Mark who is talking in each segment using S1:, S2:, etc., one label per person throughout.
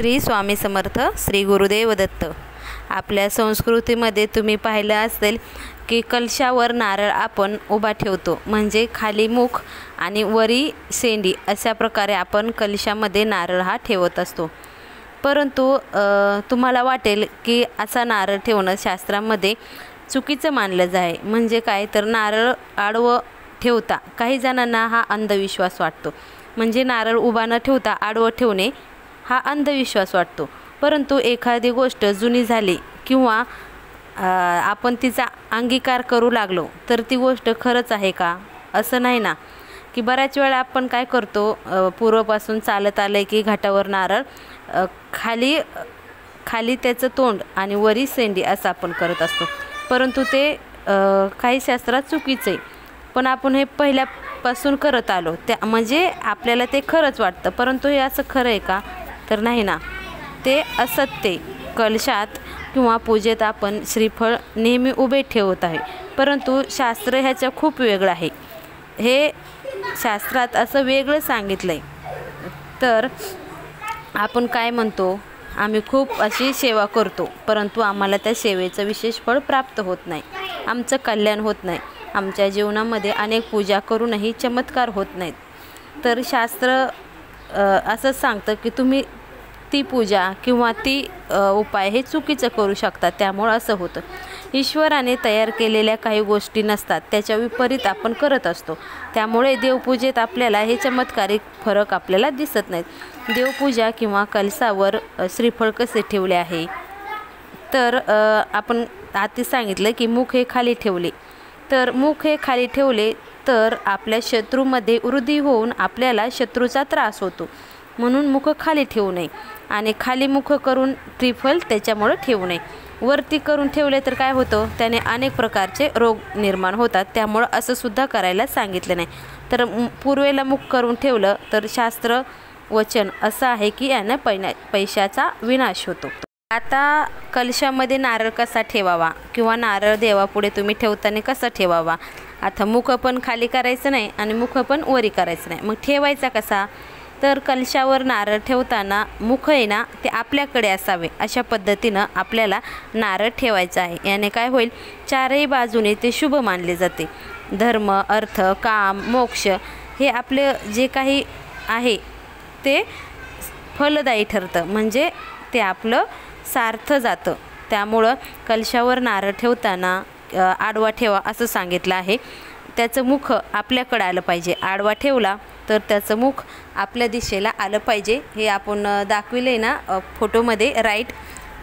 S1: श्री स्वामी समर्थ, श्री गुरुदेव दत्त। आपल्या संस्कृतीमध्ये तुम्ही पाहिलं असेल की कलशावर नारळ आपण उभा ठेवतो, म्हणजे खाली मुख आणि वरी शेंडी अशा प्रकारे आपण कलशामध्ये नारळ हा ठेवत असतो। परंतु तुम्हाला वाटेल की असा नारळ ठेवणं शास्त्रामध्ये चुकीचं मानलं जाय। म्हणजे काय तर नारळ आडवं ठेवता काही जणांना हा अंधविश्वास वाटतो, म्हणजे नारळ उभा न ठेवता आडवं ठेवणे हा अंधविश्वास वाटतो। परंतु एखादी गोष्ट जुनी झाली किंवा आपण तिचा अंगीकार करू लागलो तर ती गोष्ट खरंच आहे का, असं नाही ना। की बऱ्याच वेळा आपण काय करतो, पूर्वपासून चालत आले की घाटावर नारळ खाली त्याचं तोंड आणि वरी शेंडी असं आपण करत असतो, परंतु ते काही शास्त्रात चुकीचं आहे। पण आपण हे पहिल्यापासून करत आलो त्या म्हणजे आपल्याला ते खरंच वाटतं, परंतु हे असं खरं आहे का, तर नाही ना। ते असत्य कलशात किंवा पूजेत आपण श्रीफळ नेहमी उभे ठेवत आहे, परंतु शास्त्र ह्याच्या खूप वेगळं आहे। हे शास्त्रात असं वेगळं सांगितलं आहे। तर आपण काय म्हणतो, आम्ही खूप अशी सेवा करतो, परंतु आम्हाला त्या सेवेचं विशेष फळ प्राप्त होत नाही, आमचं कल्याण होत नाही, आमच्या जीवनामध्ये अनेक पूजा करूनही चमत्कार होत नाहीत। तर शास्त्र असं सांगतं की तुम्ही ती पूजा किंवा ती उपाय हे चुकीचं करू शकता, त्यामुळे असं होतं। ईश्वराने तयार केलेल्या काही गोष्टी नसतात, त्याच्या विपरीत आपण करत असतो, त्यामुळे देवपूजेत आपल्याला हे चमत्कारिक फरक आपल्याला दिसत नाहीत। देवपूजा किंवा कलशावर श्रीफळ कसे ठेवले आहे, तर आपण आधी सांगितलं की मुख हे खाली ठेवले, तर मुख हे खाली ठेवले तर आपल्या शत्रूमध्ये वृद्धी होऊन आपल्याला शत्रूचा त्रास होतो, म्हणून मुख खाली ठेवू नये। आणि खाली मुख करून श्रीफळ त्याच्यामुळे ठेवू नये। वरती करून ठेवले तर काय होतं, त्याने अनेक प्रकारचे रोग निर्माण होतात, त्यामुळे असं सुद्धा करायला सांगितलं नाही। तर पूर्वेला मुख करून ठेवलं तर शास्त्र वचन असं आहे की याने पैशाचा विनाश होतो। आता कलशामध्ये नारळ कसा ठेवावा किंवा नारळ देवापुढे तुम्ही ठेवताना कसा ठेवावा। आता मुख पण खाली करायचं नाही आणि मुख पण वरी करायचं नाही, मग ठेवायचा कसा, तर कलशावर नारळ ठेवताना मुख आहे ना ते आपल्याकडे असावे, अशा पद्धतीनं आपल्याला नारळ ठेवायचा आहे। याने काय होईल, चारही बाजूने ते शुभ मानले जाते। धर्म, अर्थ, काम, मोक्ष हे आपले जे काही आहे ते फलदायी ठरतं, म्हणजे ते आपलं सार्थ जातं। त्यामुळं कलशावर नारळ ठेवताना आडवा ठेवा असं सांगितलं आहे। त्याचं मुख आपल्याकडे आलं पाहिजे, आडवा ठेवला तर त्याचं मुख आपल्या दिशेला आलं पाहिजे। हे आपण दाखविले ना फोटोमध्ये, राईट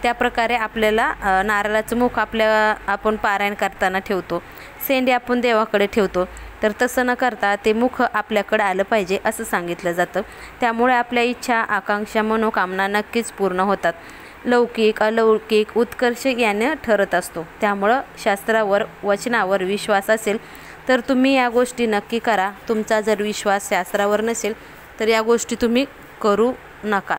S1: त्या प्रकारे आपल्याला नारळाचं मुख आपण पारायण करताना ठेवतो, शेंडी आपण देवाकडे ठेवतो, तर तसं न करता ते मुख आपल्याकडे आलं पाहिजे असं सांगितलं जातं। त्यामुळे आपल्या इच्छा, आकांक्षा, मनोकामना नक्कीच पूर्ण होतात। लौकिक, अलौकिक, उत्कर्ष याने ठरत असतो। त्यामुळं शास्त्रावर, वचनावर विश्वास असेल तर तुम्ही या गोष्टी नक्की करा। तुमचा जर विश्वास शास्त्रावर नसेल तर या गोष्टी तुम्ही करू नका।